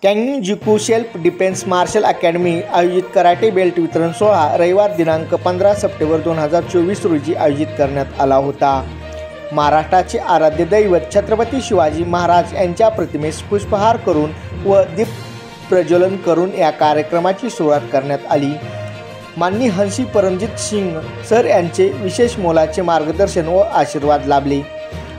Canyon जिकू self defence martial academy आयोजित karate belt वितरण सोहळा रविवार दिनांक 15 सप्टेंबर 2024 रोजी आयोजित करण्यात आला होता। महाराष्ट्राचे आराध्य दैवत छत्रपती शिवाजी महाराज यांच्या प्रतिमेस पुष्पहार करून व दीप प्रज्वलन करून या कार्यक्रमाची सुरुवात करण्यात आली। माननीय हंसी परमजीत सिंग सर यांचे विशेष मोलाचे मार्गदर्शन व आशीर्वाद लाभले।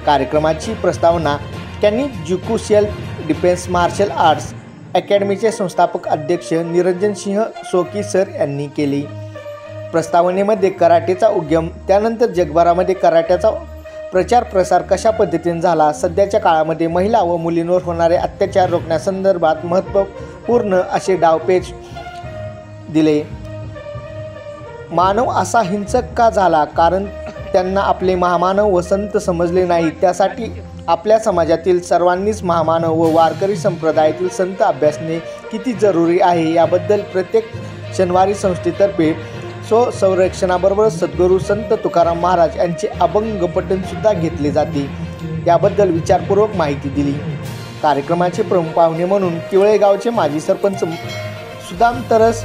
कार्यक्रमाची प्रस्तावना कॅन्यन जिकू सेल्फ डिफेन्स मार्शल आर्ट्स अकॅडमीचे संस्थापक अध्यक्ष निरंजन सिंह सोकी सर यांनी केली। प्रस्तावनेमध्ये कराटेचा उगम, त्यानंतर जगभरामध्ये कराट्याचा प्रचार प्रसार कशा पद्धतीने झाला, सध्याच्या काळामध्ये महिला व मुलींवर होणारे अत्याचार रोखण्यासंदर्भात महत्त्वपूर्ण असे डावपेच दिले। मानव असा हिंसक का झाला? कारण त्यांना आपले महामानव व संत समजले नाही। त्यासाठी आपल्या समाजातील सर्वांनीच महामानव व वारकरी संप्रदायातील संत अभ्यासणे किती जरुरी आहे याबद्दल प्रत्येक शनिवारी संस्थेतर्फे स्वसंरक्षणाबरोबर सद्गुरू संत तुकाराम महाराज यांचे अभंग पठणसुद्धा घेतले जाते। याबद्दल विचारपूर्वक माहिती दिली। कार्यक्रमाचे प्रमुख पाहुणे म्हणून किवळे गावचे माजी सरपंच सुदाम तरस,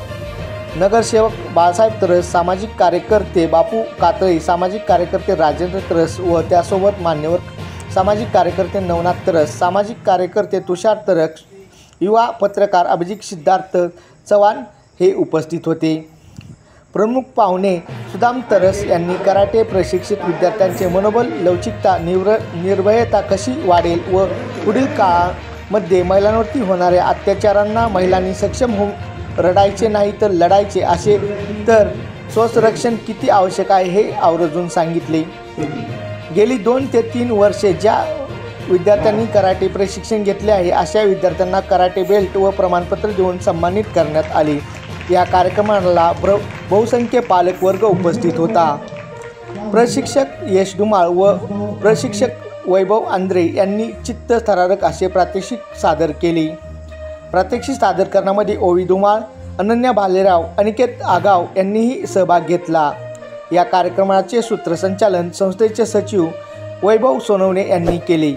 नगरसेवक बाळासाहेब तरस, सामाजिक कार्यकर्ते बापू कातळे, सामाजिक कार्यकर्ते राजेंद्र तरस व त्यासोबत मान्यवर सामाजिक कार्यकर्ते नवनाथ तरस, सामाजिक कार्यकर्ते तुषार तरस, युवा पत्रकार अभिजित सिद्धार्थ चव्हाण हे उपस्थित होते। प्रमुख पाहुणे सुदाम तरस यांनी कराटे प्रशिक्षित विद्यार्थ्यांचे मनोबल, लवचिकता, निर्भयता कशी वाढेल व पुढील काळामध्ये महिलांवरती होणाऱ्या अत्याचारांना महिलांनी सक्षम होऊन रडायचे नाही तर लढायचे, असे तर स्वसंरक्षण किती आवश्यक आहे हे आवर्जून सांगितले। गेली 2 ते 3 वर्षे ज्या विद्यार्थ्यांनी कराटे प्रशिक्षण घेतले आहे अशा विद्यार्थ्यांना कराटे बेल्ट व प्रमाणपत्र देऊन सन्मानित करण्यात आले। या कार्यक्रमाला बहुसंख्य पालक वर्ग उपस्थित होता। प्रशिक्षक यश धुमाळ व प्रशिक्षक वैभव आंद्रे यांनी चित्तथरारक असे प्रात्यक्षिक सादर केले। प्रात्यक्षिक सादरकरणामध्ये ओवी धुमाळ, अनन्या भालेराव, अनिकेत आगाव यांनीही सहभाग घेतला। या कार्यक्रमाचे सूत्रसंचालन संस्थेचे सचिव वैभव सोनवणे यांनी केले।